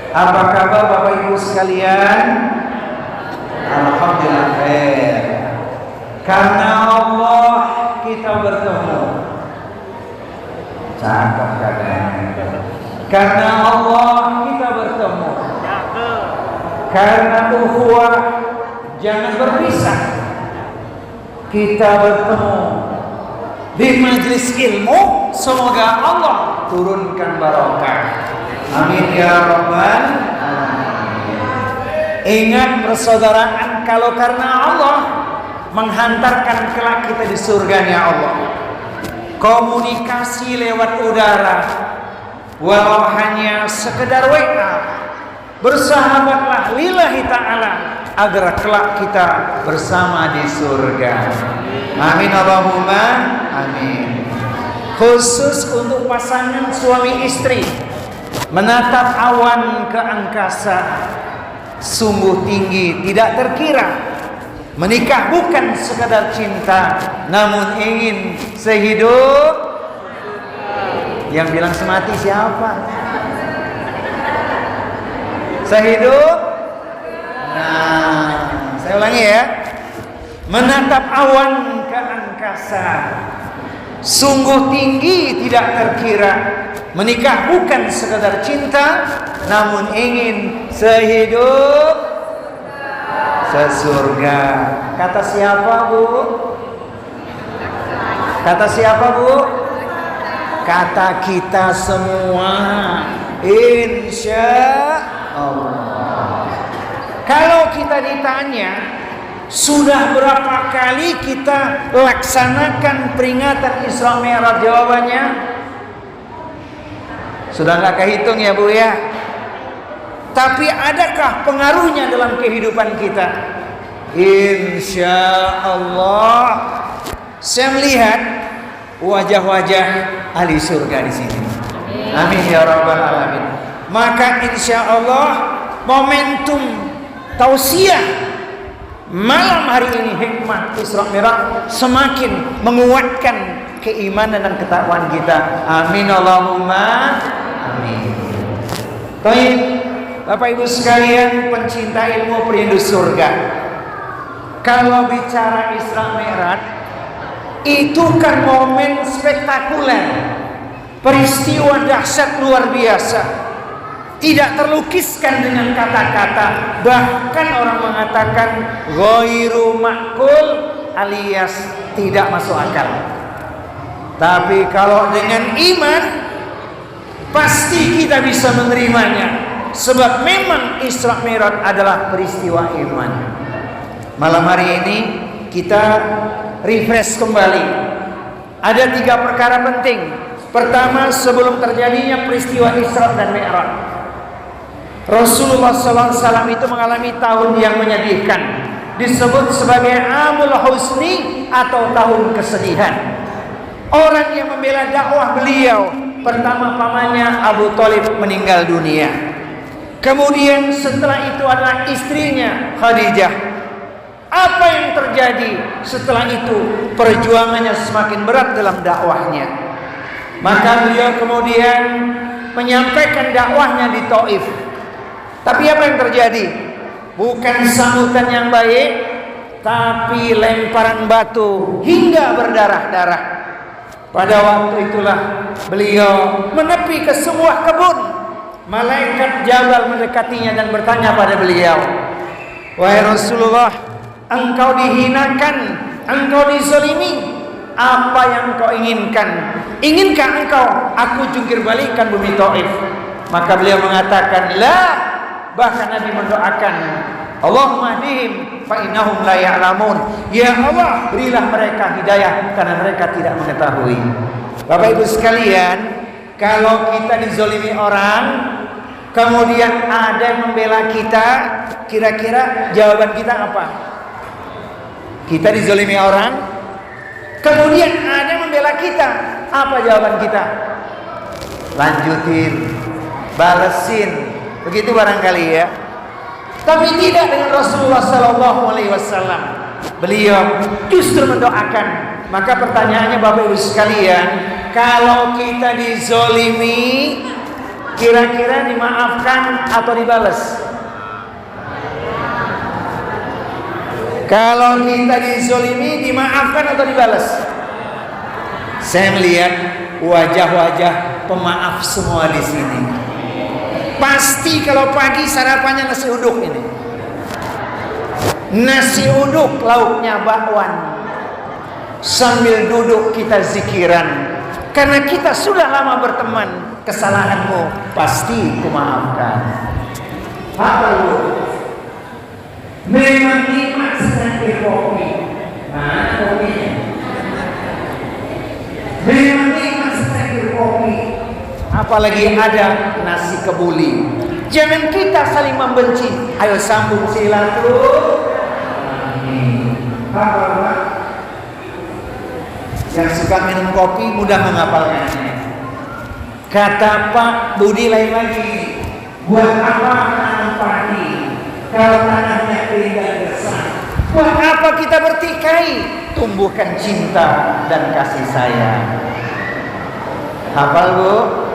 Apa kabar Bapak Ibu sekalian? Alhamdulillah khair. Karena Allah kita bertemu. Cakep katanya. Karena Allah kita bertemu. Karena ukhuwah jangan berpisah. Kita bertemu di majelis ilmu, semoga Allah turunkan barokah. Amin ya rabbal alamin. Ingat persaudaraan, kalau karena Allah menghantarkan kelak kita di surganya Allah. Komunikasi lewat udara, walau hanya sekedar WA, bersahabatlah lillahi ta'ala agar kelak kita bersama di surga. Amin Allahumma amin. Khusus untuk pasangan suami istri, menatap awan ke angkasa sungguh tinggi, tidak terkira. Menikah bukan sekadar cinta, namun ingin sehidup. Yang bilang semati siapa? Sehidup. Nah, saya ulangi ya. Menatap awan ke angkasa sungguh tinggi, tidak terkira. Menikah bukan sekadar cinta, namun ingin sehidup sesurga. Kata siapa, Bu? Kata siapa, Bu? Kata kita semua. Insya Allah. Kalau kita ditanya, sudah berapa kali kita laksanakan peringatan Isra Mi'raj? Jawabannya sudah nggak kehitung ya Bu ya. Tapi adakah pengaruhnya dalam kehidupan kita? Insya Allah. Saya melihat wajah-wajah ahli surga di sini. Amin ya rabbal alamin. Maka insya Allah momentum tausiah malam hari ini, hikmah Isra Mi'raj, semakin menguatkan keimanan dan ketakwaan kita. Amin Allahumma amin. Baik, Bapak Ibu sekalian, pencinta ilmu, perindu surga. Kalau bicara Isra Mi'raj, itu kan momen spektakuler, peristiwa dahsyat luar biasa. Tidak terlukiskan dengan kata-kata. Bahkan orang mengatakan ghairu ma'qul, alias tidak masuk akal. Tapi kalau dengan iman, pasti kita bisa menerimanya. Sebab memang Isra Mi'raj adalah peristiwa iman. Malam hari ini kita refresh kembali. Ada 3 perkara penting. Pertama, sebelum terjadinya peristiwa Isra dan Mi'raj, Rasulullah SAW itu mengalami tahun yang menyedihkan, disebut sebagai Amul Husni atau tahun kesedihan. Orang yang membela dakwah beliau, pertama pamannya Abu Thalib meninggal dunia. Kemudian setelah itu adalah istrinya Khadijah. Apa yang terjadi setelah itu? Perjuangannya semakin berat dalam dakwahnya. Maka beliau kemudian menyampaikan dakwahnya di Taif. Tapi apa yang terjadi? Bukan sambutan yang baik, tapi lemparan batu hingga berdarah-darah. Pada waktu itulah beliau menepi ke sebuah kebun. Malaikat Jabal mendekatinya dan bertanya pada beliau, "Wahai Rasulullah, engkau dihinakan, engkau dizalimi. Apa yang engkau inginkan? Inginkah engkau aku jungkir balikan bumi Taif?" Maka beliau mengatakan, "La." Bahkan Nabi mendoakan, "Allahumma hdihim fa innahum la ya'lamun." Ya Allah, berilah mereka hidayah karena mereka tidak mengetahui. Bapak Ibu sekalian, kalau kita dizolimi orang, kemudian ada yang membela kita, kira-kira jawaban kita apa? Kita dizolimi orang, kemudian ada yang membela kita, apa jawaban kita? Lanjutin, balesin, begitu barangkali ya. Tapi tidak dengan Rasulullah SAW. Beliau justru mendoakan. Maka pertanyaannya Bapak Ibu sekalian, kalau kita dizolimi, Kira-kira dimaafkan atau dibalas? Kalau kita dizolimi, dimaafkan atau dibalas? Saya melihat wajah-wajah pemaaf semua di sini. Pasti kalau pagi sarapannya nasi uduk ini. Nasi uduk lauknya bakwan. Sambil duduk kita zikiran. Karena kita sudah lama berteman. Kesalahanmu pasti kumaafkan. Apa lu? Memang nikmat secangkir kopi. Mana kopinya? Memang nikmat secangkir kopi. Apalagi ada nasi kebuli. Jangan kita saling membenci. Ayo sambung silaturahmi. Apa? Yang suka minum kopi mudah menghafalkannya. Kata Pak Budi lain lagi. Buat apa menanam padi kalau tanahnya kering dan gersang? Buat apa kita bertikai? Tumbuhkan cinta dan kasih sayang. Hafal Bu?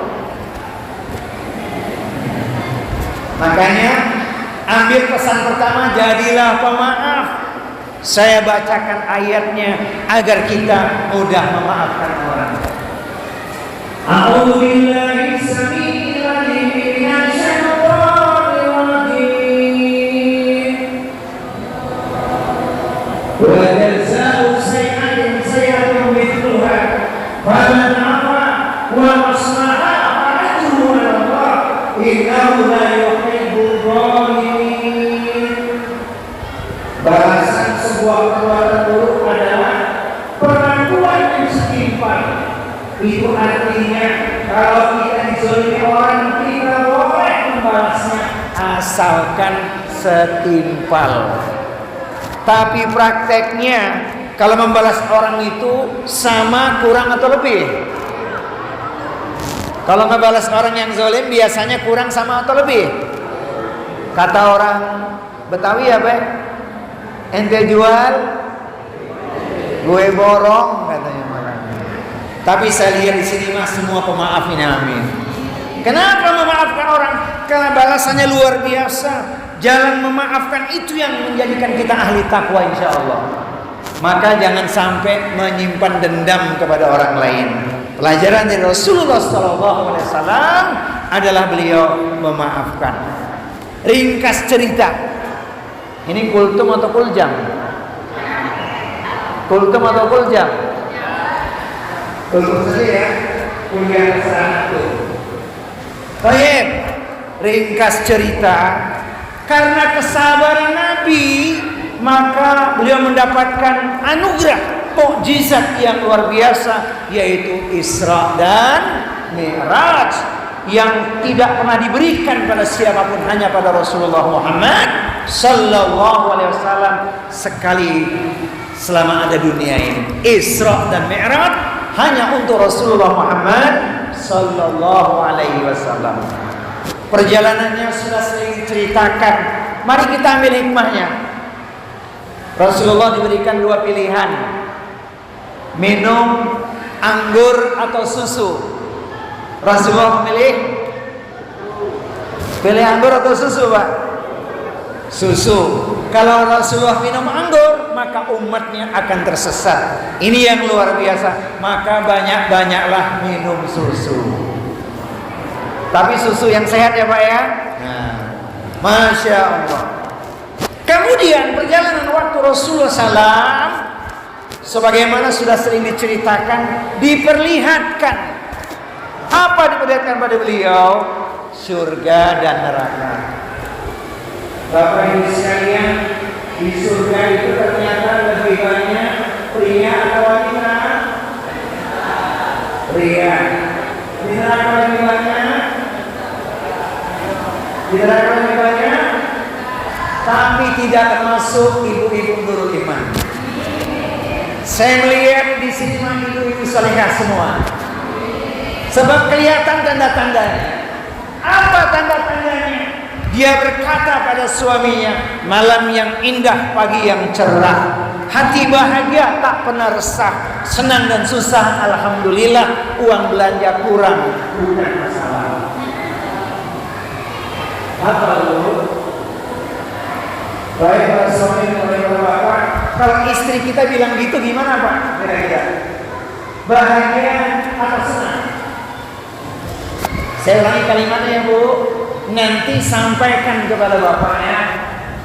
Makanya ambil pesan pertama, jadilah pemaaf. Saya bacakan ayatnya agar kita mudah memaafkan orang. A'udzu billahi samii'il 'aliim minasy syaithaanir rajiim. Wa jazaa'u sayyi'atin sayyi'atun mithluha faman 'afa wa aslaha fa'ajruhu 'ala Allah innahu la yuhibbul zalimin. Balasan sebuah perbuatan buruk adalah perlakuan yang setimpal. Itu artinya kalau kita dizalimi orang, kita boleh membalasnya asalkan setimpal. Tapi prakteknya kalau membalas orang itu sama, kurang atau lebih? Kalau ngebalas orang yang zalim biasanya kurang, sama atau lebih? Kata orang Betawi apa? Ente jual, gue borong katanya malah. Tapi saya lihat di sini mas semua pemaaf ini, amin. Kenapa memaafkan orang? Karena balasannya luar biasa. Jalan memaafkan itu yang menjadikan kita ahli takwa insya Allah. Maka jangan sampai menyimpan dendam kepada orang lain. Pelajaran dari Rasulullah SAW adalah beliau memaafkan. Ringkas cerita. Ini kultum atau kuljam? Kultum atau kuljam? Kultum saja ya. Kuliah satu. Baik. Ringkas cerita. Karena kesabaran Nabi, maka beliau mendapatkan anugerah mukjizat yang luar biasa, yaitu Isra dan Mi'raj, yang tidak pernah diberikan pada siapapun, hanya pada Rasulullah Muhammad sallallahu alaihi wasallam sekali selama ada dunia ini. Isra dan Mi'raj hanya untuk Rasulullah Muhammad sallallahu alaihi wasallam. Perjalanannya sudah sering diceritakan. Mari kita ambil hikmahnya. Rasulullah diberikan dua pilihan, minum anggur atau susu. Rasulullah pilih anggur atau susu, Pak? Susu. Kalau Rasulullah minum anggur, maka umatnya akan tersesat. Ini yang luar biasa. Maka banyak-banyaklah minum susu. Tapi susu yang sehat ya Pak ya. Nah, Masya Allah. Kemudian perjalanan waktu Rasulullah SAW, sebagaimana sudah sering diceritakan, diperlihatkan. Apa diperlihatkan pada beliau? Surga dan neraka. Bapak Ibu sekalian, di surga itu ternyata lebih banyak pria atau wanita? Pria. Di neraka lebih banyak? Di neraka lebih banyak, tapi tidak termasuk ibu-ibu nurul iman. Saya melihat di sini ibu-ibu salihah semua. Sebab kelihatan tanda-tandanya. Apa tanda-tandanya? Dia berkata pada suaminya, malam yang indah, pagi yang cerah, hati bahagia, tak pernah resah, senang dan susah, alhamdulillah, uang belanja kurang, bukan masalah. Apa lu? Baik para suami dan para bapak, kalau istri kita bilang gitu gimana Pak? Kira-kira bahagia atau senang? Saya ulangi kalimatnya ya Bu. Nanti sampaikan kepada bapaknya,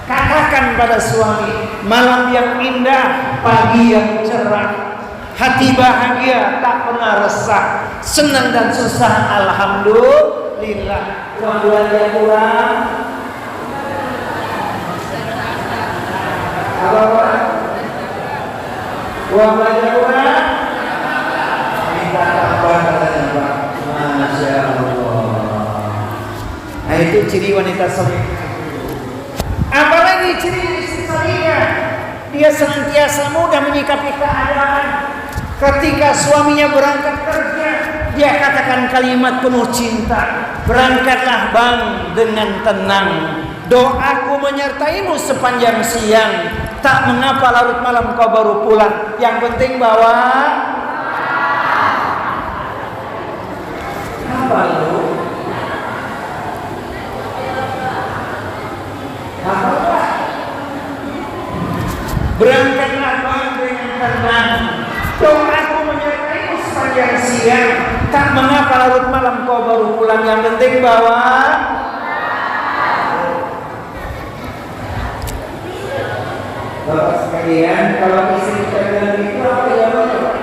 katakan pada suami, malam yang indah, pagi yang cerah, hati bahagia, tak pernah resah, senang dan susah, alhamdulillah. Uang belanja kurang, apa? Uang belanja kurang, minta tambah katanya Pak. Masya Allah. Nah itu ciri wanita soleh. Apalagi ciri istri solehnya, dia senantiasa mudah menyikapi keadaan. Ketika suaminya berangkat kerja, dia katakan kalimat penuh cinta. Berangkatlah bang dengan tenang, doaku menyertaimu sepanjang siang. Tak mengapa larut malam kau baru pulang, yang penting bawa apa lu? Apa? Berangkatlah bang dengan tenang, doaku menyertaimu sepanjang siang. Tak mengapa larut malam kau baru pulang, yang penting bawa Bapak sekalian. Kalau istri kita bilang itu apa jawabannya Pak?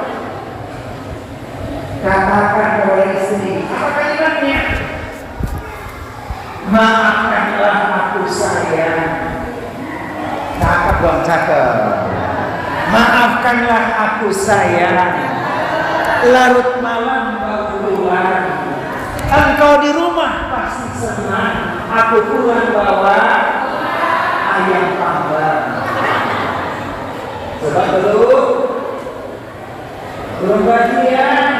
Katakan kepada istri, apa kalimatnya? Maafkanlah aku sayang. Cakep dong, cakep. Maafkanlah aku sayang, larut malam baru pulang. Engkau di rumah pasti senang, aku pulang bawa ayam panggang. Coba dulu, belum bagian.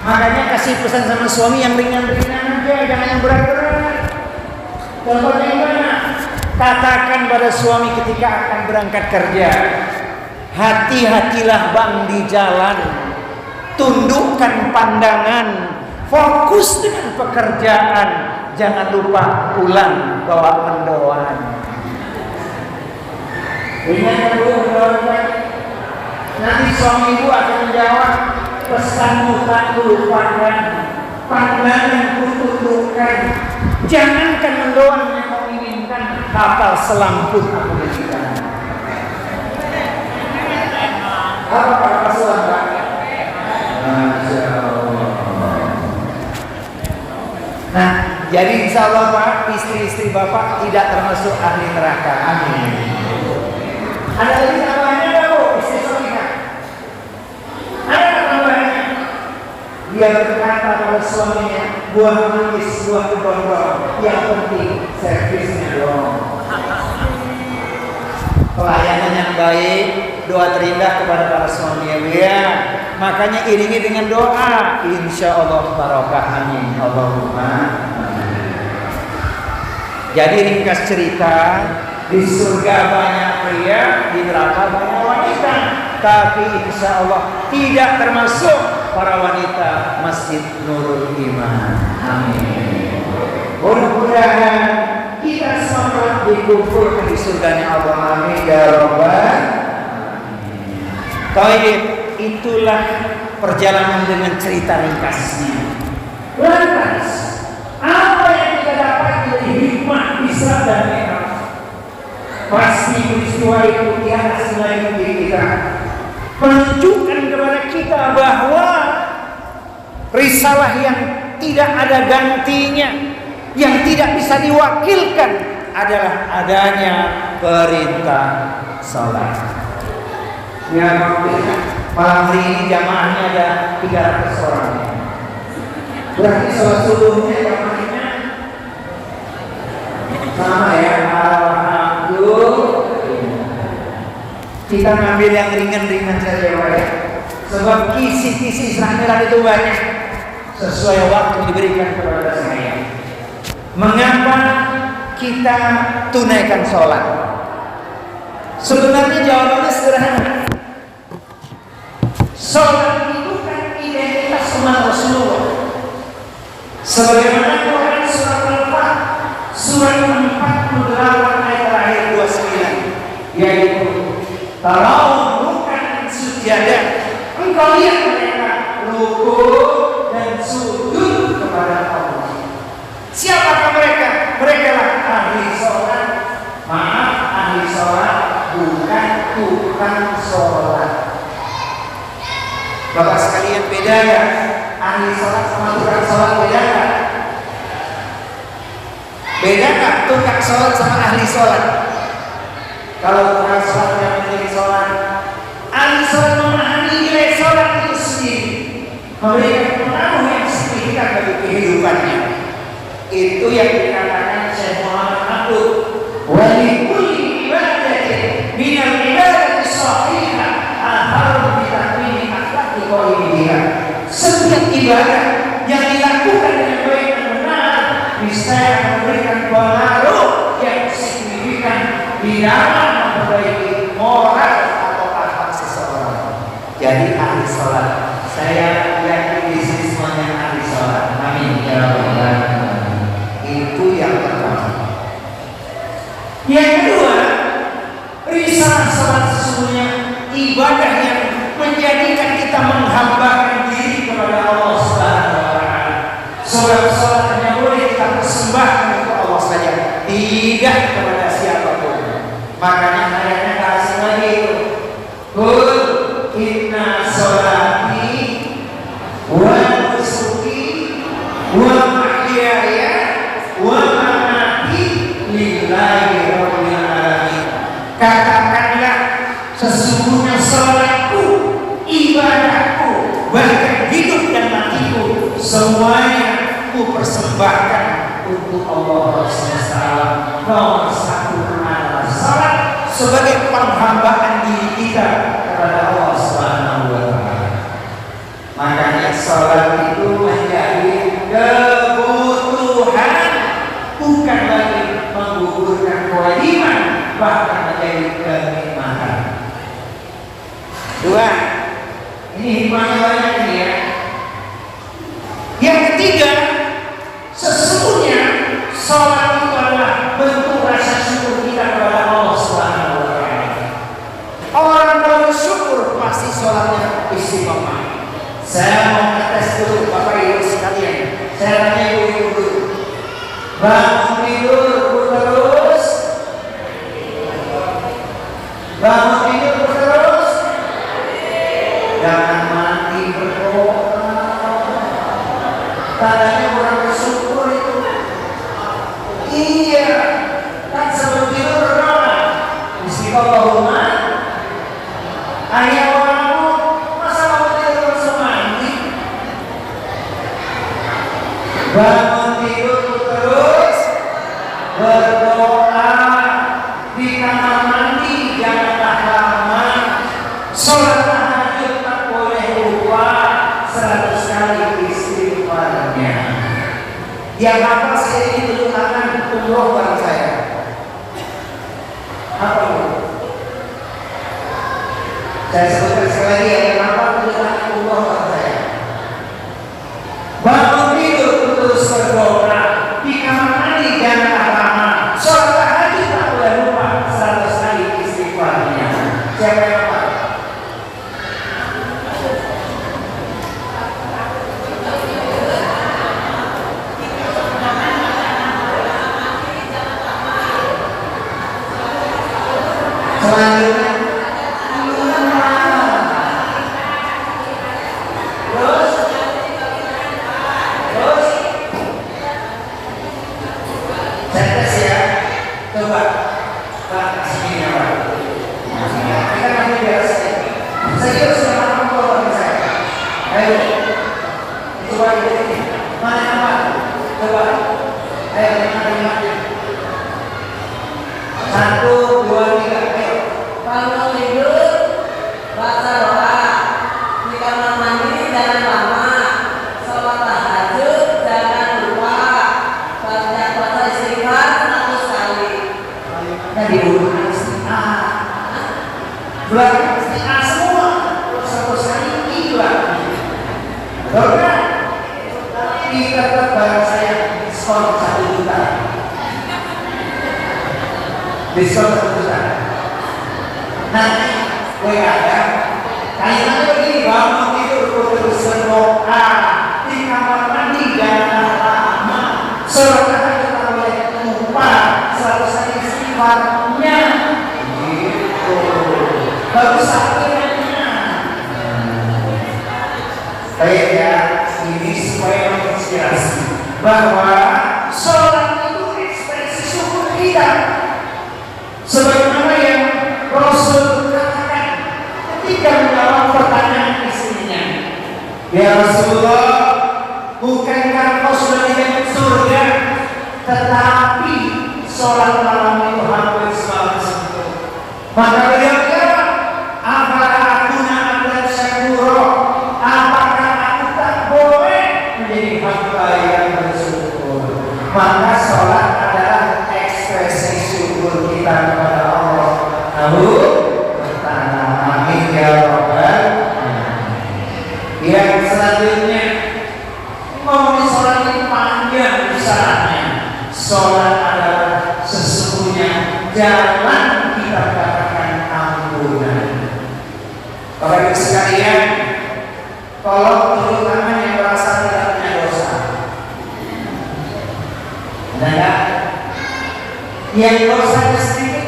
Makanya kasih pesan sama suami yang ringan-ringan aja, jangan yang berat-berat. Contohnya gimana? Katakan pada suami ketika akan berangkat kerja, hati-hatilah bang di jalan, tundukkan pandangan, fokus dengan pekerjaan, jangan lupa pulang bawa mendoan. Ingat dulu mendoakan. Nanti suami ibu akan menjawab, pesanmu tak lupakan, pandangan ku tundukkan, jangankan mendoan yang kau inginkan, kapal selam pun aku berikan. Apa kapal selam Pak? Masya Allah. Nah, jadi insya Allah Pak, istri-istri Bapak tidak termasuk ahli neraka. Amin. Ada lagi tambahannya enggak Bu? Istri solihah. Ada tambahannya? Dia berkata pada suaminya, buah manis, buah kedondong, yang penting servisnya dong. Pelayanan yang baik, doa terindah kepada para suami ya. Makanya iringi dengan doa, insya Allah barokah, amin. Allahumma amin. Jadi ringkas cerita, di surga banyak pria, di neraka banyak wanita. Tapi insya Allah tidak termasuk para wanita Masjid Nurul Iman. Amin. Mudah-mudahan kita semua dikumpulkan di surganya Allah. Amin ya Rabbal alamin. Baik, itulah perjalanan dengan cerita ringkasnya. Lantas, apa yang kita dapat dari hikmah Isra dan Mi'raj? Pasti peristiwa itu di atas nilai diri kita, menunjukkan kepada kita bahwa risalah yang tidak ada gantinya, yang tidak bisa diwakilkan adalah adanya perintah salat. Ya, malam hari ini jamaahnya ada 300 orang. Berarti salat subuhnya jamaahnya sama ya. Kita ngambil yang ringan-ringan saja ya. Sebab kisi-kisi Isra Mi'raj itu banyak. Sesuai waktu diberikan kepada saya. Mengapa kita tunaikan sholat? Sebenarnya jawabannya sederhana. Sholat itu kan identitas umat Rasulullah. Sebagaimana Quran surat Al-Fatih surat 48 ayat terakhir 29, yaitu tarawih bukan sujada, engkau lihat mereka rukuk dan sujud kepada Allah. Siapakah mereka? Mereka lah ahli sholat. Maaf, ahli sholat bukan tukang sholat. Bapak sekalian, beda ya? Ahli sholat sama tukang sholat beda kan? Beda kan tukang sholat sama ahli sholat? Kalau tukang sholat yang menjadi sholat, ahli sholat memahami nilai sholat itu sendiri, memberikan pengaruh yang signifikan bagi kehidupannya. Itu yang dikatakan Syekh Muhammad Abdul, walikulli ibadatin minal ibadati shahihah al-harb bitakmini akhlaqi qaimiha. Setiap ibadah yang dilakukan dengan baik dan benar bisa memberikan pengaruh yang signifikan di dalam memperbaiki moral atau akhlak seseorang. Jadi ahli sholat, saya yakin di sini semuanya ahli sholat. Amin ya rabbal alamin. Itu yang pertama. Yang kedua, risalah sholat sesungguhnya ibadah yang menjadikan kita menghambakan diri kepada Allah Subhanahu wa taala. Sholat hanya boleh kita persembahkan untuk Allah saja, tidak kepada siapapun. Makanya ayatnya kasih lagi itu, qul inna sholati wa nusuki wa mahyaya wa mamati lillahi rabbil alamin. Katakanlah, sesungguhnya sholatku, ibadahku, bahkan hidup dan matiku, semuanya ku persembahkan untuk Allah semesta alam. Nomor satu adalah salat sebagai penghambaan diri kita kepada Allah Subhanahu wa taala. Makanya salat itu menjadi kebutuhan, bukan lagi menggugurkan kewajiban, bahkan menjadi kenikmatan. Dua, ini hikmahnya banyak ini ya. Yang ketiga, sesungguhnya sholat itu adalah bentuk rasa syukur kita kepada Allah Subhanahu wa taala. Orang kalau bersyukur pasti sholatnya istiqomah. Saya mau ngetes dulu Bapak Ibu sekalian. Saya tanya ibu-ibu dulu. Bangun tidur terus. Bangun tidur terus. Jangan mati berdoa. Tandanya kurang bersyukur itu. Iya, kan sebelum tidur berdoa. Bismillahirrahmanirrahim. Ayah orangmu masa mau tidur langsung mandi? Bangun tidur terus berdoa di kamar mandi, janganlah lama. Sholat tahajud tak boleh lupa 100 kali istighfarnya. Yang apa saya ini tunjuk tangan umroh bareng saya? Apa itu? Saya sebutkan sekali lagi ya, kenapa tunjuk tangan umroh bareng saya? Bangun tidur terus berdoa di kamar mandi, janganlah lama. Sholat tahajud tak boleh lupa 100 kali istighfarnya. Siapa yang apa? Selanjutnya, terus, saya tes ya, coba, Pak, sini ya Pak, kita nanti biar saya kira sudah matang kalau saya, ayo, coba ini, mana apa, coba, ayo, 1, 2, 3, ayo. Bangun tidur, baca doa, di kamar mandi jangan lama, sholat tahajud jangan lupa, baca istighfar 100 kali. Nah di rumah istighfar, belakang istighfar semua, 100 kali gila. Betul kan? Tapi tetap barang saya diskon 1 juta. diskon 1 juta. Nanti gue ada kalimatnya begini, bangun tidur terus berdoa di kamar mandi jangan lama, sholat tahajud boleh lupa, selalu saja istighfarnya gitu, baru saatnya. Baik ya, ini supaya menginspirasi bahwa sholat itu ekspresi syukur kita, sebagaimana yang Rasul katakan ketika menjawab pertanyaan istrinya, ya Rasulullah, bukankah kau sudah dijamin surga, tetapi sholat malam itu hampir selalu sentuh. Maka beliau jawab, apakah aku nak syakuro, apakah aku tak boleh menjadi hamba yang bersyukur? Maka sholat adalah ekspresi syukur kita kepada Allah. Amin ya Rabbal alamin. Yang selanjutnya, ngomongin sholat ini panjang bicaranya. Sholat adalah sesungguhnya jalan kita mendapatkan ampunan. Bapak Ibu sekalian, tolong tunjuk tangan yang merasa tidak punya dosa. Ada nggak? Yang dosanya sedikit,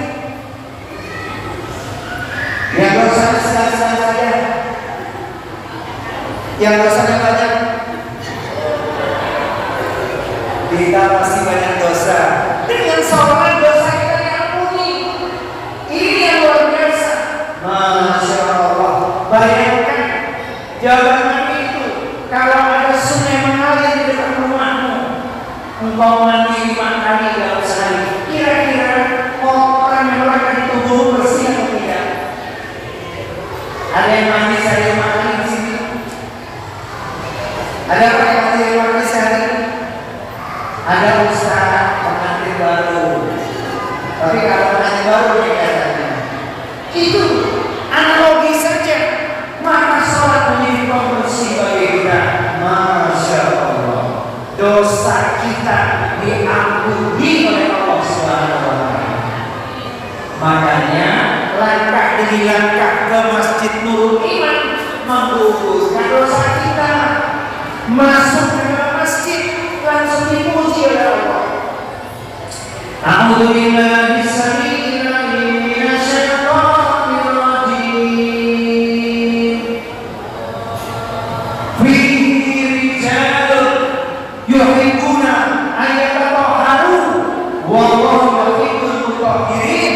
yang dosanya sedang-sedang saja, yang dosanya banyak. Kita masih banyak dosa. Dengan sholat dosa kita diampuni. Ini yang luar biasa. Masya Allah. Bayangkan jawaban Nabi itu, kalau ada sungai mengalir di dekat rumahmu, engkau mandi 5 kali dalam sehari, kira-kira kotoran yang melekat di tubuhmu bersih atau tidak? Ada yang mandi sehari 5 kali di sini? Ada yang mandi 5 kali sehari? Ada usaha pengantin baru, tapi kalau pengantin baru katanya itu analogi saja. Maka sholat menjadi pembersih bagi kita. Masya Allah, dosa kita diampuni oleh Allah Subhanahu wa Ta'ala. Makanya langkah demi langkah ke Masjid Nurul Iman menggugurkan dosa kita, masuk ke dalam masjid langsung dipuji oleh Allah. A'udzu billahi samii'il 'aliim minasyaitonir rajiim. Fihi rijalun yuhibbuna an yatatahharu wallahu yuhibbul mutahhirin.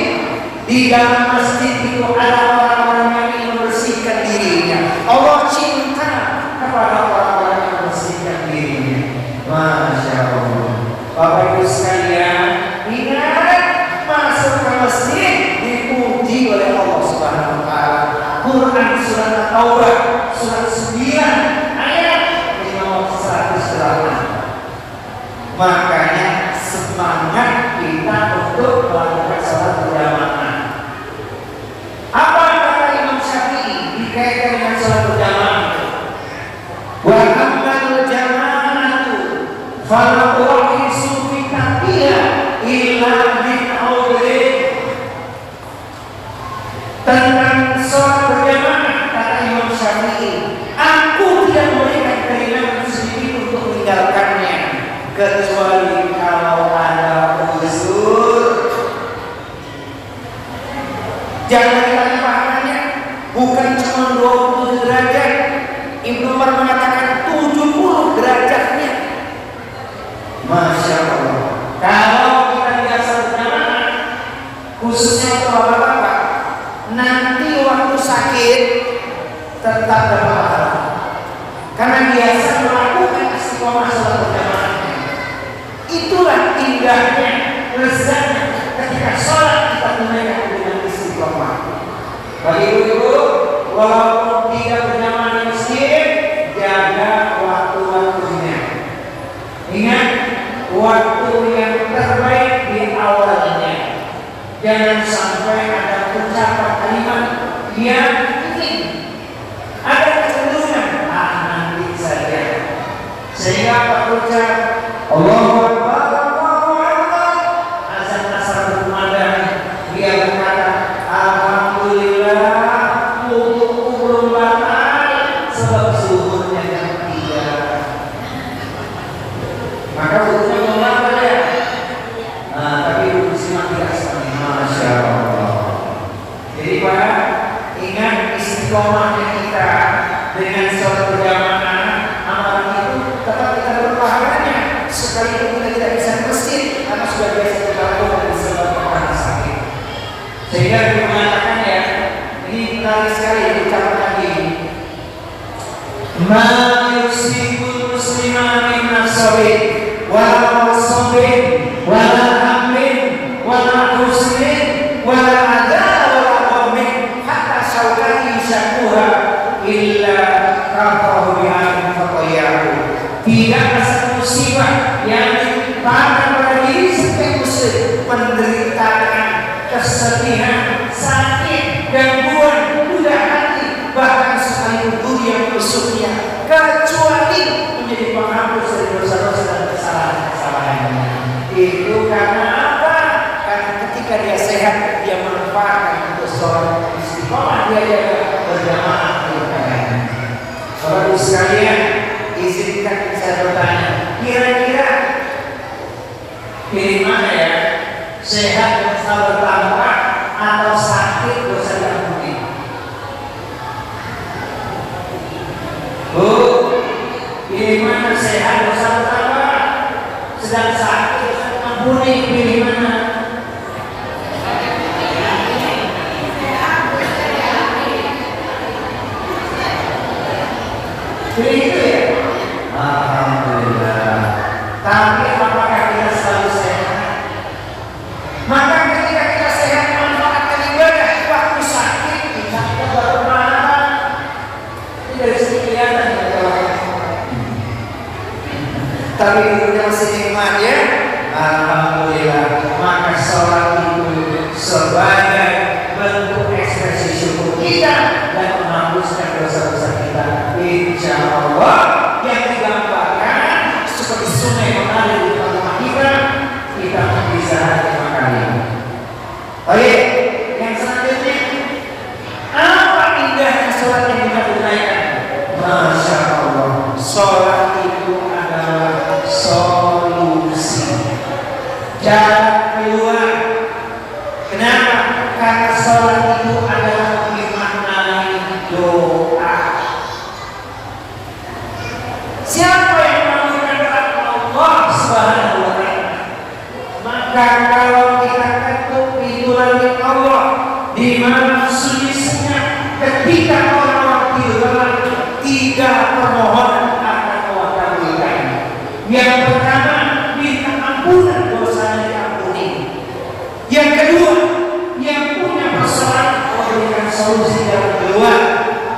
Di dalam masjid itu ada orang-orang yang ingin membersihkan dirinya. Allah cinta kepada orang-orang yang membersihkan dirinya. Masya Allah. Bapak Ibu sekalian, ingat, masuk ke masjid dipuji oleh Allah Subhanahu wa Ta'ala. Quran surat At-Taubah surat 9 ayat 108. Makanya semangat kita untuk melakukan salat berjamaah. Apa kata Imam Syafi'i dikaitkan dengan salat berjamaah? Wa ammal jama'atu fala tuhisu fi tahtiha illa min awli. Tentang sholat berjamaah kata Imam Syafi'i, aku tidak memberikan keringanan sedikit untuk meninggalkannya kecuali kalau ada uzur. Jangan ditanya pahalanya, bukan cuma 20 derajat. Ibnu Umar mengatakan 70 derajatnya. Masya Allah. Kalau kita biasa berjamaah, khususnya untuk bapak-bapak, nanti waktu sakit tetap dapat pahala, karena biasa melakukan istiqomah sholat berjamaah. Itulah indahnya, lezatnya ketika sholat kita tunaikan dengan istiqomah. Bagi ibu-ibu, walaupun tidak berjamaah di masjid, jaga waktu-waktunya. Ingat, waktu yang terbaik di awalnya. Jangan sampai ada ucapan kalimat yang ingin ada kecenderungan nanti saja, sehingga berucap Allahu Akbar, Allahu Akbar, azan asar berkumandang, menarik sekali ucapan Nabi. Ma yusibul muslima min nasabin wala wasabin wala hamlin wala husnin wala adha wala qamin hatta syawkati syakuha illa kafahu bi'an faqayahu. Tidak ada satu musibah yang ditimpa pada diri setiap muslim, penderitaan, kesedihan, sakit, gangguan, budak hati, bahkan sekalipun dunia musuhnya, kecuali menjadi penghapus dari dosa-dosa dan kesalahan-kesalahannya. Itu karena apa? Karena ketika dia sehat, dia manfaatkan untuk sholat istiqomah, dia jaga berjamaah di ibadah. Saudara sekalian, izinkan saya bertanya, kira-kira pilih mana ya? Sehat dan selalu bertambah atau sakit dosa diampuni? Bu, pilih mana? Sehat dosa bertambah, sedang sakit dosa diampuni, pilih mana? Pilih itu ya? Alhamdulillah. Tapi apakah kita selalu sehat? Maka ketika kita sehat manfaatkan ibadah, waktu sakit kita baru marah. Ini dari sini kelihatan ya. Tapi dulunya masih nikmat ya. Alhamdulillah. Maka sholat itu sebagai bentuk ekspresi syukur kita dan menghapuskan dosa-dosa kita. Insya Allah yang digambarkan seperti sungai mengalir di depan rumah kita bisa 5 kali. Baik, yang selanjutnya, apa indahnya sholat yang kita tunaikan? Masya Allah, sholat itu adalah solusi, jalan keluar. Kenapa? Karena sholat itu adalah dimaknai doa. Siapa yang melakukan Allah Subhanahu wa Ta'ala, maka kalau kita ketuk pintu langit Allah, di mana solusinya ketika orang-orang tidur, 3 permohonan akan Allah kabulkan. Yang pertama, minta ampunan dosanya diampuni. Yang kedua, yang punya persoalan Allah berikan solusi jalan keluar.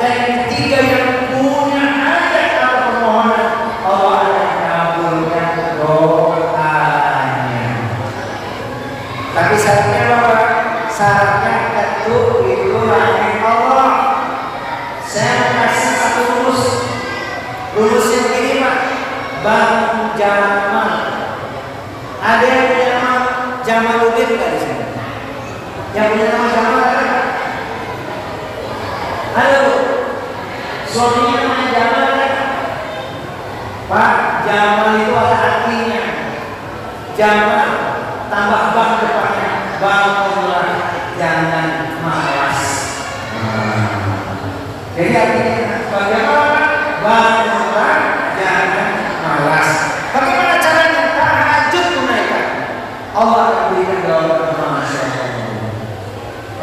Dan yang ketiga, yang punya hajat atau permohonan Allah akan kabulkan doanya. Tapi syaratnya apa? Syaratnya ketuk itu langit Allah. Saya kasih satu rumusnya begini Pak. Bang Jamal, ada yang punya nama Jamaluddin nggak di sini? Yang punya nama Jamal ada? Halo, suaminya namanya Jamal ada? Pak, Jamal itu ada artinya. Jamal tambah bang depannya, bangunlah, jangan malas. Jadi artinya bagaimana? Bangunlah, jangan malas. Bagaimana caranya? Tahajud tunaikan. Allah akan berikan jawaban. Masya Allah.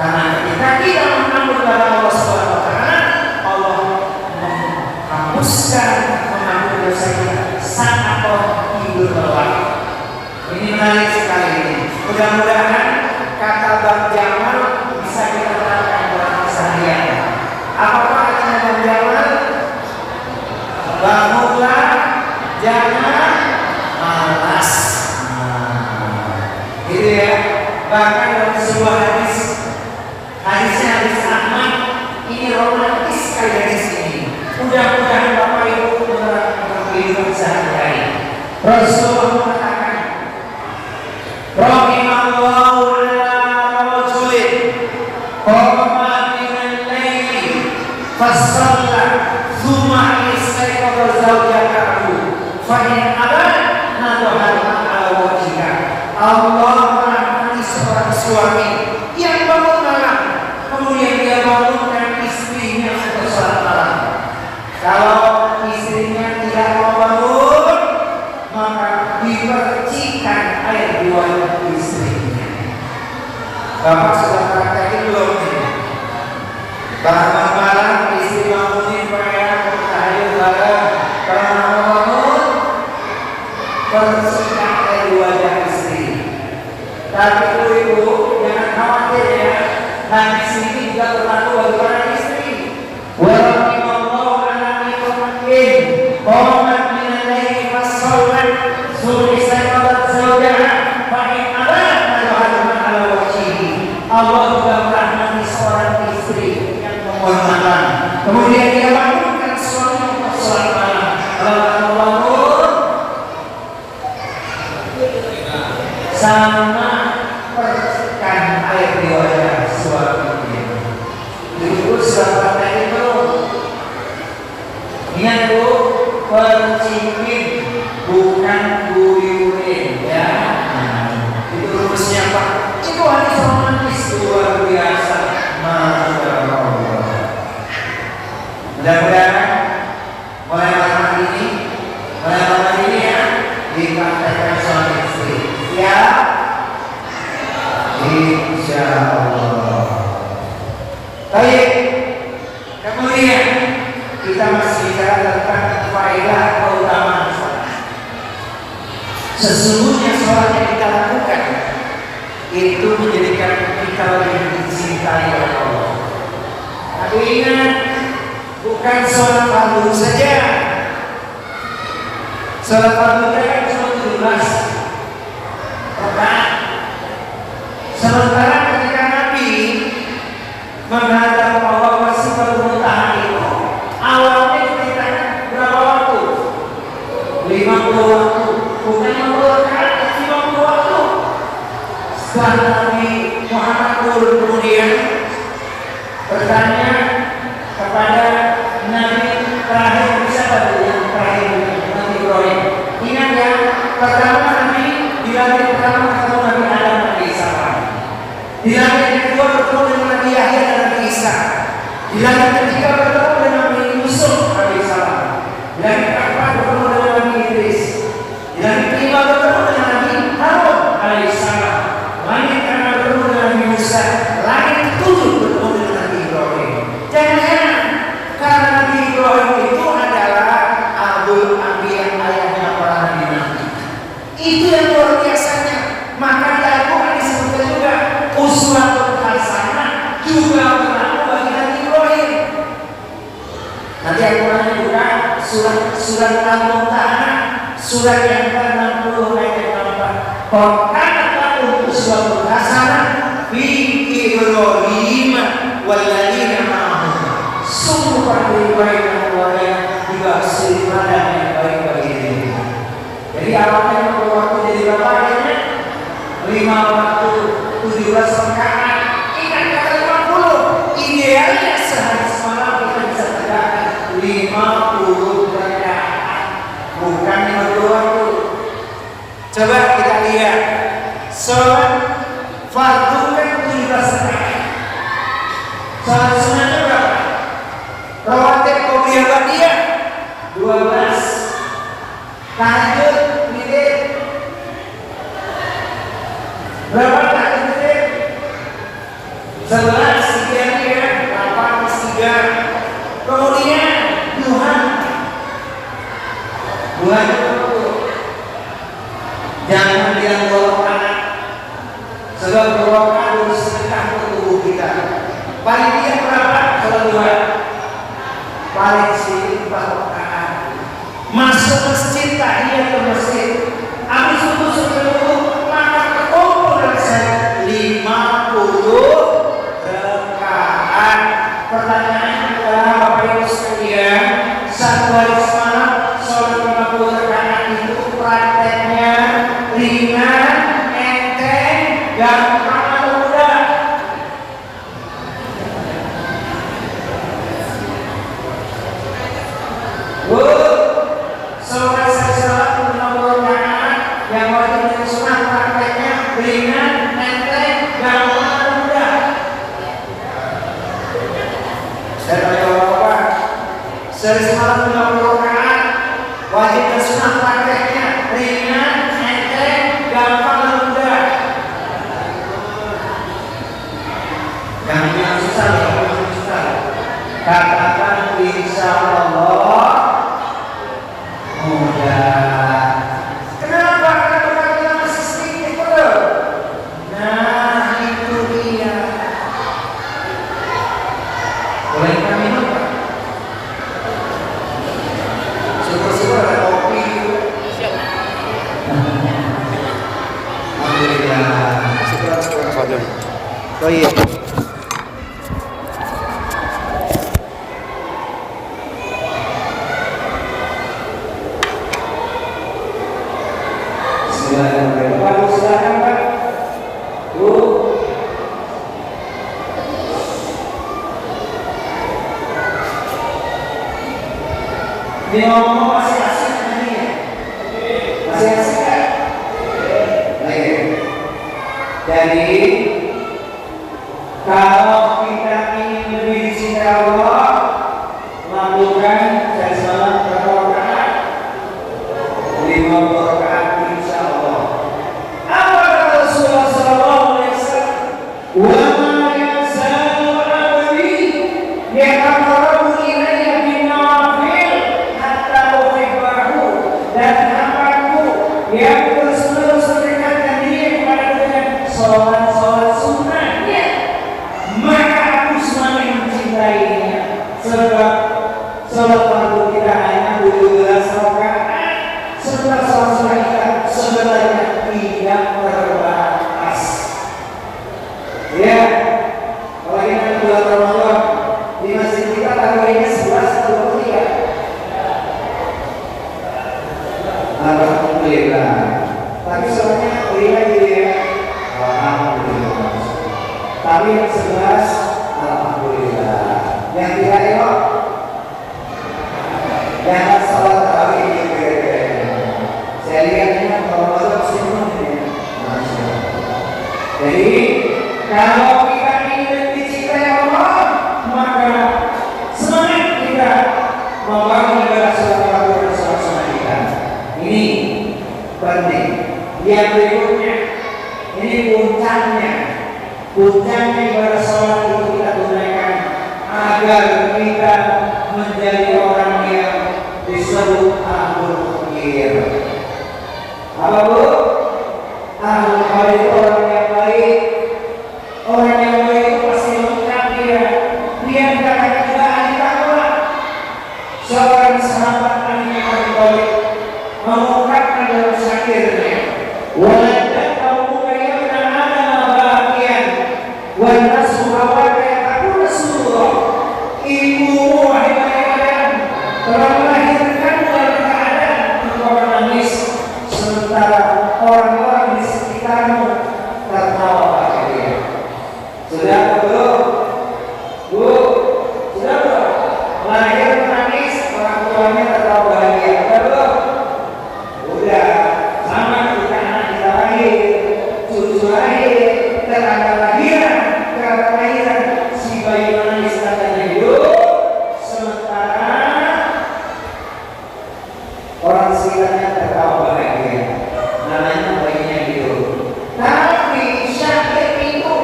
Karena ketika kita mengampun kepada Allah Subhanahu wa Ta'ala, Allah menghapuskan mengampuni dosa kita saat atau tidur lelap. Ini menarik sekali ini. Mudah-mudahan kata Bang Jamal bisa kita terapkan dalam keseharian. Apakah artinya Bang Jamal? Bangunlah, jangan malas. Gitu ya. Bahkan dalam sebuah hadisnya hadis Ahmad, ini romantis sekali hadis ini. Mudah-mudahan Bapak Ibu menerapkan kehidupan sehari-hari. Rasulullah mengatakan, Rahimallahu ala rajulin qama minal laili fasalla thumma istayqadha zawjatahu fa in abad nadhara ala wajhika. Allah merahmati seorang suami yang bangun malam, kemudian dia bangunkan istrinya untuk sholat malam. Kalau istrinya tidak mau bangun, maka dipercikan air di wajah istrinya. Bapak sudah praktekin belum? Bapak Tapi ibu jangan khawatir ya. Hadis ini juga berlaku bagi para istri. Wa rahimallahu anani qamat min al-laili fasallat sulisat zawjaha fa in abat al-hadma ala wajhihi. Allah juga merahmati seorang istri yang menghormatkan. Kemudian dia bangunkan suaminya untuk sholat malam. Kalau bangun sama percikan air di wajah suaminya. Itu suara itu. Ingat bu, percikin bukan guyurin ya. Itu rumusnya Pak. Itu hadis romantis luar biasa. Masya Allah. Mudah-mudahan mulai malam ini ya dipraktekkan suami istri. Ya, insya Allah. Baik. Kemudian kita masih bicara tentang faedah keutamaan sholat. Sesungguhnya sholat yang kita lakukan itu menjadikan kita lebih dicintai oleh Allah. Tapi ingat, bukan sholat fardu saja. Sholat fardu kan cuma 17 rakaat. Sementara ketika Nabi menghadap Allah masih bermuntahan itu, awalnya diceritakan berapa waktu? 50 waktu. Bukan 50 rakaat, 50 waktu. Setelah Nabi Muhammad turun kemudian bertanya kepada Nabi terakhir siapa yang terakhir Nabi Ibrahim. Ingat ya, pertama Nabi di langit pertama ketemu Nabi Adam dan Isa. Di langit kedua bertemu dengan Nabi Yahya dan Nabi Isa. Di langit ketiga bertemu dengan Nabi Yusuf alaihissalam. Di langit keempat bertemu dengan Nabi Idris. Di langit kelima bertemu dengan Nabi Harun alaihissalam. Langit keenam bertemu dengan Nabi Musa. Langit ketujuh bertemu dengan Nabi Ibrahim. Jangan karena Nabi Ibrahim itu adalah abul anbiya, ayahnya para nabi. Itu yang luar biasanya. Maka di Al-Quran disebutkan juga uswatun hasanah juga berlaku bagi Nabi Ibrahim. Nanti Al-Quran juga surat Al-Mumtahanah, surat yang ke-60 ayat yang ke-4. Qad uswatun hasanah fi Ibrahim walladzina ma'ahu. Sungguh pada Ibrahim dan keluarga juga suri teladan yang baik bagi dirinya. Jadi awalnya waktu jadi berapa ayatnya? 5 waktu 17 rakaat. Ingat kata 50. Idealnya sehari semalam kita bisa tegakkan 50 rakaat, bukan 50 waktu. Coba kita lihat sholat fardu kan 17 rakaat. Sholat sunnahnya berapa? Rawatib qobliyah ba'diyah 12. Tahajud witir berapa? Tahajud witir 11. Tiga 8 plus 3. Kemudian duha itu jangan bilang 2 rakaat, sebab 2 rakaat harus sedekah untuk tubuh kita. Paling tidak berapa? Sholat duha paling sedikit 4 rakaat. Masuk masjid, tahiyatul masjid, habis itu sebelum maka berkumpul dan saya 50 rakaat. Pertanyaannya adalah Bapak Ibu sekalian, satu hari semalam sholat 50 rakaat itu prakteknya ringan, enteng, gampang atau mudah? Sholat saya 50 rakaat yang wajib dan sunnah prakteknya ringan, enteng, gampang atau mudah? Saya tanya Bapak, sehari semalam 50 rakaat wajib dan sunnah prakteknya ringan, enteng, gampang atau mudah? Yang susah ya, yang susah. Katakan insya Allah mudah. Kenapa? Karena kita masih sedikit, betul. iya. Bismillahirrahmanirrahim. Pak, silakan Pak. Bu. Ini ngomong masih asik ini ya? Masih asik kan? Baik. Jadi kalau kita ingin lebih dicintai Allah, lakukan dan semalam berapa rakaat? 50 rakaat insya Allah. Apa kata Rasulullah Sallallahu Alaihi Wasallam? Wa ma yazalu abdi yataqarrabu ilayya bin nawafil hatta uhibbahu, dan hambaku yang terus-menerus mendekatkan diri kepada dengan sholat sunnahnya, maka aku semakin mencintainya. Sebab sholat fardu kita hanya 17 rakaat, sementara sholat sunnah kita sebenarnya tidak terbatas. Ya, kalau kita bulan Ramadan di masjid kita tarawihnya 11 atau 23. Alhamdulillah. Tapi soalnya berilah gitu ya. Alhamdulillah. Tapi yang 11 alhamdulillah. Yang tidak elok, jangan salat tarawih gitu. Saya lihatnya kalau Ramadan semua ini. Masya Allah. Jadi kalau kita ingin dicintai Allah, maka semangat kita membangun ibadah sholat tarawih dan sholat sunnah kita. Ini penting. Yang berikutnya, ini puncaknya ibadah sholat itu kita tunaikan agar kita menjadi orang yang disebut ahlul khair. Apa bu? Ahlul khair itu orang yang baik. Orang yang baik itu pasti lengkap dia. Dia dikatakan juga ahli takwa. Seorang sahabat ahli takwa mengungkapkan dalam syairnya, walaupun kamu kayaknya ada bagian, wanasu awal kayak aku Rasulullah, ibumu wahai kalian telah melahirkan dalam keadaan engkau menangis, sementara orang-orang di sekitarmu tertawa bahagia. Sudah belum? Bu, sudah belum? Lahir menangis, orang tuanya tertawa bahagia. Sudah belum? Udah, sama kita anak kita lahir, cucu lahir, tetangga lahiran, kerabat lahiran, si bayi menangis katanya hidup, sementara orang sekitarnya tertawa bahagia. Namanya bayinya hidup. Tapi syair itu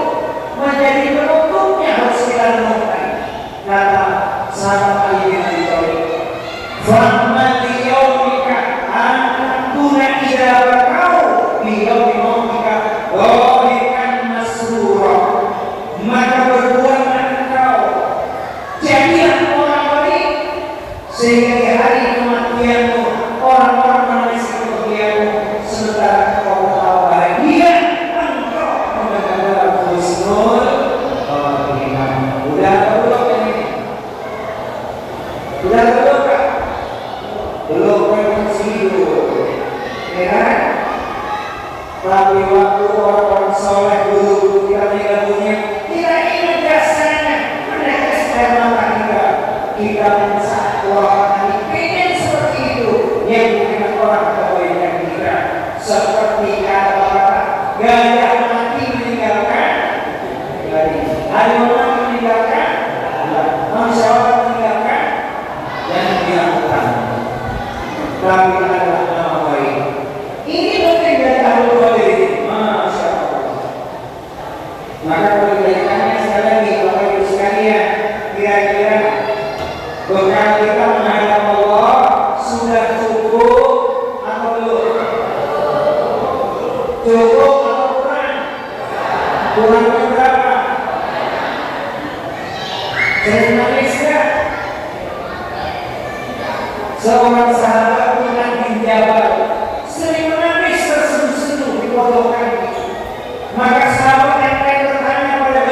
menjadi penutupnya harus kita renungkan. Kata sahabat Ali bin Abi Thalib, "Fahman liyaumika antakuna idza bakau bi yaumi mautika dhahikan masrura." Maka berbuatlah engkau jadilah orang baik sehingga di hari kematianmu orang-orang menangis kepergianmu, sementara engkau tertawa bahagia, engkau memegang dalam husnul khotimah. Udah belum ini? Udah belum Kak? Belum, kan masih hidup, ya kan? Tapi waktu orang-orang soleh dulu kita meninggal dunia, kita ingat jasanya, mereka sperma kita, kita mengesah orang tadi pengen seperti itu, yang bukan orang kebaikan kita, seperti kata gajah mati meninggalkan gadis, harimau mati meninggalkan, manusia meninggalkan, dan dilakukan. Tapi adalah nama baik. Ini penting dari ahlul khair. Masya Allah. Maka kebaikannya sekali lagi, Bapak Ibu sekalian, kira-kira bekal kita menghadap Allah sudah cukup atau belum? Cukup atau kurang? Kurang berapa? Sering nangis nggak? Seorang sahabat Mu'adz bin Jabal sering menangis terseduh-seduh di pojokan. Maka sahabat yang lain bertanya pada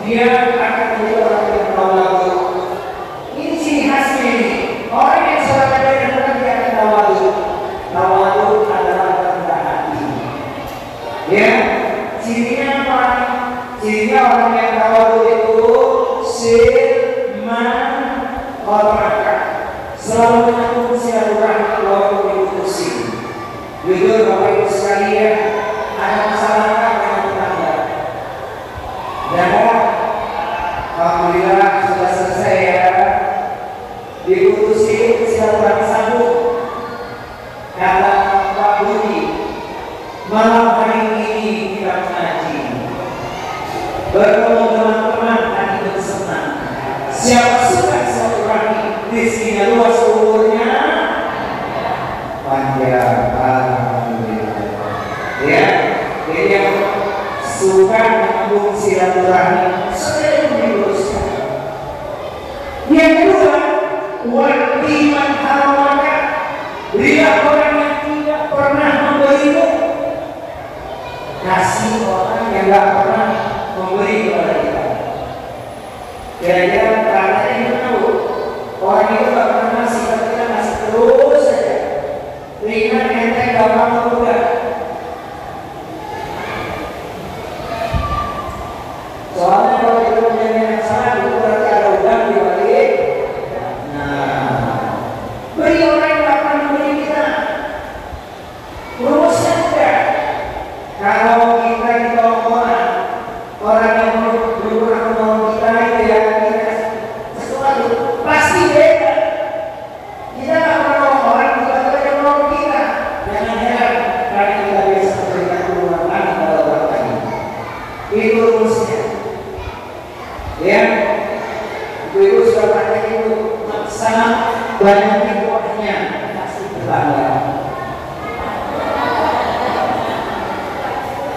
dia akan menjadi orang yang tawadu. Ini ciri khasnya ini. Orang yang sholat dengan benar dia akan tawadu. Tawadu adalah rendah hati. Ya, cirinya apa? Cirinya orang yang tawadu itu silman qata'ah, selalu menyambung silaturahmi walaupun diputusin. Jujur Bapak Ibu sekalian, ada masalah apa dengan tetangga? Dan alhamdulillah sudah selesai ya. Diputusin silaturahmi sambung. Kata Pak Budi, malam hari ini kita mengaji, bertemu teman-teman tadi bersenang. Siapa suka silaturahmi, rezekinya luas, umurnya panjang. Alhamdulillah. Ya, jadi yang suka menyambung silaturahmi sering diluruskan. Yang kedua, wa'timan haramaka, berilah orang yang tidak pernah memberimu, kasih orang yang tidak pernah memberi kepada kita. Kira-kira karena ini tahu orang itu tidak pernah ngasih, tapi kita ngasih terus saja. Ringan, enteng, gampang, mudah. Soalnya kalau kita punya yang salah, itu berarti ada udang di balik. Nah, beri orang yang tidak pernah memberi kita. Rumusnya mudah. Kalau kita ditolong orang yang belum pernah menolong kita itu ya, kita sesuatu pasti beda. Kita nggak pernah menolong orang, tiba-tiba dia menolong kita. Jangan heran karena kita biasa memberikan berulang kali pada orang lain. Itu rumusnya. Ya, ibu sudah pakai itu sangat banyak hikmahnya, pasti berbangga.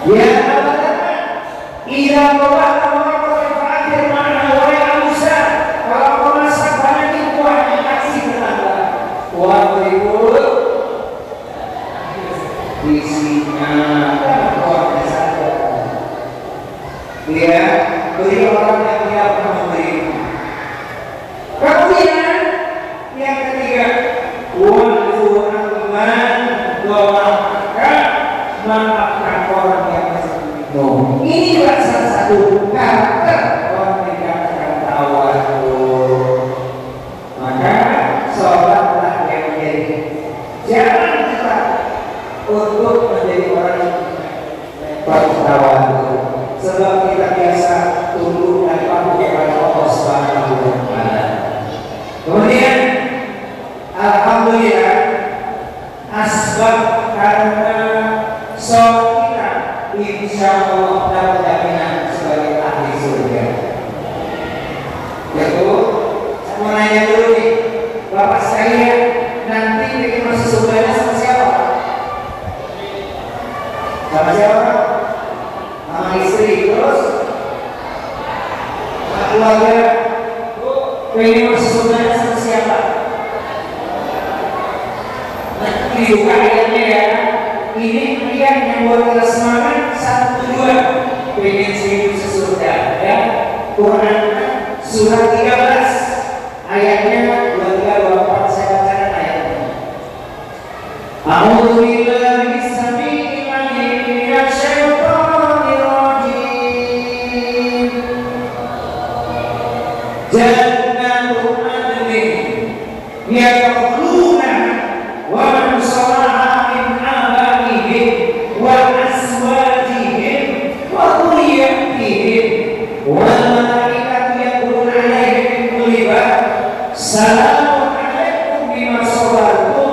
Ya, ida bawa orang fakir mana orang besar, kalau kau masak banyak hikmahnya kasih berbangga. Wah berikut isinya orang saja. Ya, beri orang yang tidak pernah memberi. Kemudian yang ketiga, maafkan orang yang masih. Ini juga salah satu karakter orang yang dikatakan tawadu. Maka sholatlah yang menjadi jalan kita untuk menjadi orang yang bertawadu. Sebab kita biasa tunduk dan patuh kepada Allah Subhanahu wa Ta'ala. Kemudian alhamdulillah asbab karena sholat kita insya Allah dapat jaminan sebagai ahli surga. Yaitu saya mau nanya dulu nih, Bapak sekalian, nanti bikin masuk surganya sama siapa? Sama siapa? Sama istri, terus keluarga. Pengen masuk surganya sama siapa? Nah, ini juga ayatnya ya. Ini ayat yang buat kita semangat. Satu tujuan pengen hidup sesurga ya. Quran surah 13 ayatnya 23-24. Saya bacakan ayatnya. A'udzubillahi as-sami'il 'alim minasy syaithanir rajim. Jannatu adnin yadkhuluna wa man salaha min abaihim wa azwajihim wa dhurriyyatihim wal malaikatu yadkhuluna 'alaihim min kulli bab. Salamun 'alaikum bima sabartum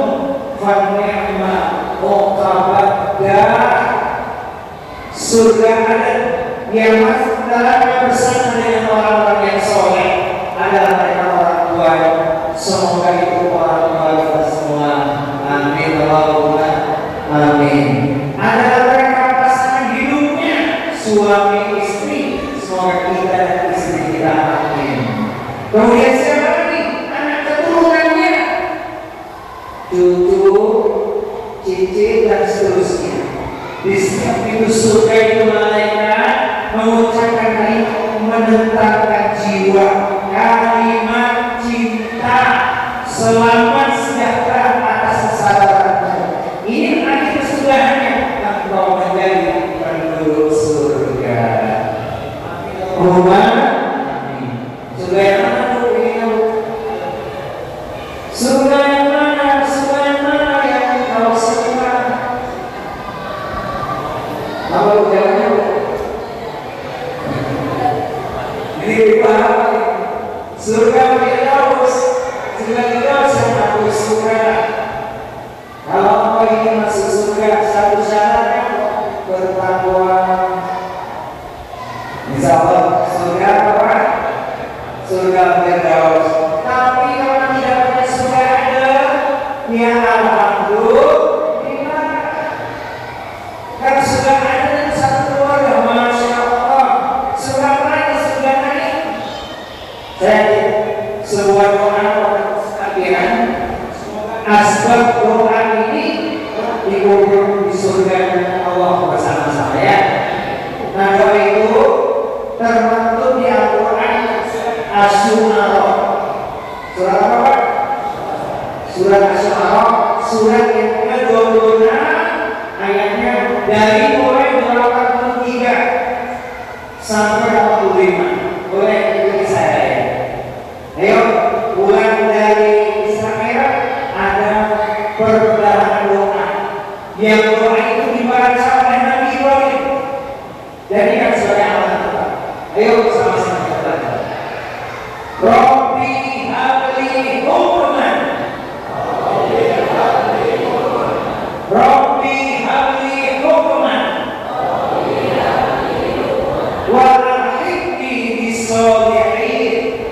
fa ni'ma uqbad dar. Surga ada yang masuk dalamnya bersama dengan orang-orang yang soleh adalah mereka orang tua. Semoga itu orang tua kita semua. Amin Allahumma amin. Adalah mereka pasangan hidupnya, suami istri. Semoga kita dan istri kita. Amin. Kemudian siapa lagi? Anak keturunannya, cucu, cicit dan seterusnya. Di setiap pintu surga itu malaikat mengucapkan kalimat menentarkan jiwa, kalimat cinta, selamat sejahtera atas kesadaranmu. Ini akhir kesudahannya, engkau menjadi penduduk surga. Rumah, surga yang mana tuh? Surga yang mana? Surga yang mana yang kau suka? Kalau jawabnya ini apa? Surga Firdaus. Surga Firdaus yang aku suka. Kalau kau ingin masuk surga, satu syaratnya bertakwa. Misalnya surga apa? Surga Firdaus. Tapi kalau tidak punya surga ada, ya alhamdulillah. Kan surga ada dan satu keluarga, masya Allah. Surga mana? Surga mana? Saya sebuah doa akhirnya asbab doa ini dikubur di surga Allah bersama saya. Nah doa itu termaktub di Al-Quran Asy-Syu'ara. Surat apa? Surat Asy-Syu'ara, surat yang ke-26, ayatnya dari mulai 83 sampai 85. Boleh ikuti saya ya. Ayo, bulan dari Israel ada perbedaan doa. Yang doa itu dibaca oleh Nabi Ibrahim. Jadi kan sebagai amalan kita. Ayo sama-sama kita belajar. Rabbi habli hukman. Rabbi habli hukman. Wa alhiqni bis-shalihin.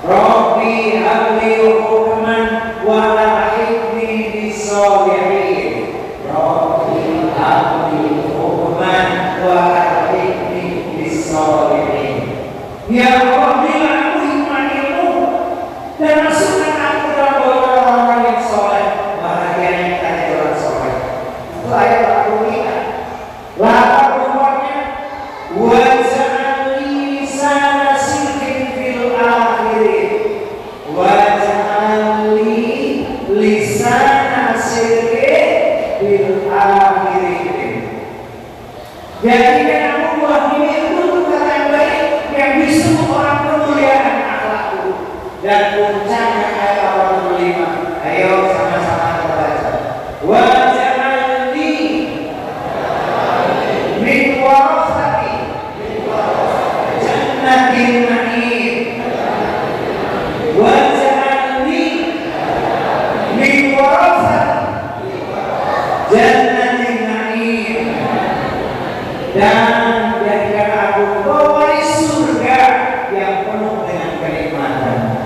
Rabbi habli hukman wa alhiqni bis-shalihin. Rabbi habli hukman wa alhiqni bis-shalihin. Ya Allah, berilah aku hikmah ilmu dan masukkan aku dalam golongan orang-orang yang soleh. Bahagianya kita jadi orang soleh. Itu ayat 85. Lapan nomornya waj'alni lisana sidqin fil akhirin. Waj'alni lisana sidqin fil akhirin. Jadikan aku buah bibirku untuk kata yang baik yang bisa orang kemuliaan akhlakku. Dan puncaknya ayat 85. Ayo sama-sama kita baca. Waj'alni min warasati jannatin na'im. Waj'alni min warasati jannatin na'im. Dan jadikan aku pewaris surga yang penuh dengan kenikmatan.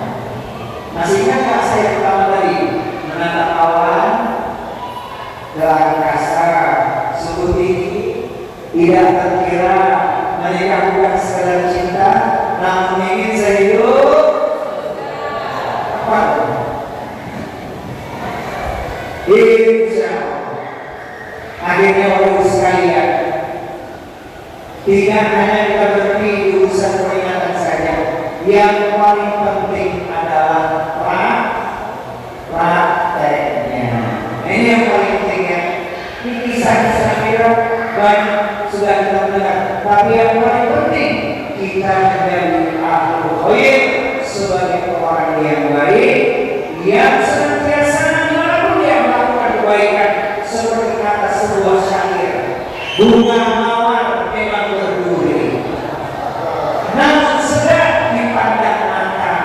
Masih ingat saya pertama tadi menatap awan, gelar angkasa, suhu tinggi, tidak terkira mereka bukan sekadar cinta, namun ingin sehidup apa? Insya Allah. Akhirnya Bapak sekalian, tidak hanya kita berhenti di urusan peringatan saja. Yang paling penting adalah prakteknya. Ini yang paling penting ya. Ini kisah-kisah Fir'aun banyak sudah kita dengar. Tapi yang paling penting kita menjadi ahlul khair, sebagai orang yang baik, yang senantiasa dimanapun dia melakukan kebaikan. Seperti kata sebuah syair, bunga mawar memang berduri, namun sedang dipandang mata.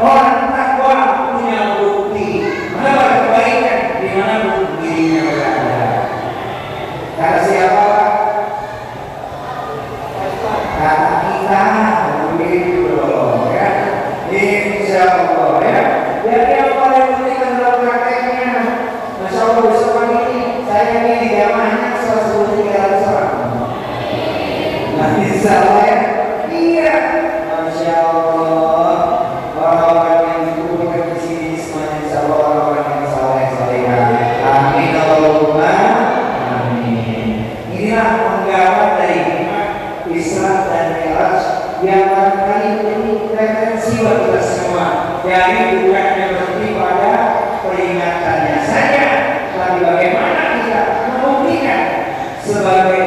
Orang takwa punya bukti menebar kebaikan dimanapun dirinya berada. Kata siapa? Kata kita, begitu ya. Insya Allah ya. Jadi yang paling penting adalah prakteknya. Masya Allah, besok pagi ini saya ini di jamaahnya 1.300 orang. Nah, insya Allah ya. Iya, Masya Allah. Orang-orang yang dikumpulkan di sini semuanya insya Allah orang-orang yang saleh salehah. Amin Allahumma. penggawa dari hikmah Isra dan Mi'raj yang barangkali ini referensi buat kita semua. Jadi bukannya berhenti pada peringatannya saja, tapi bagaimana kita membuktikan sebagai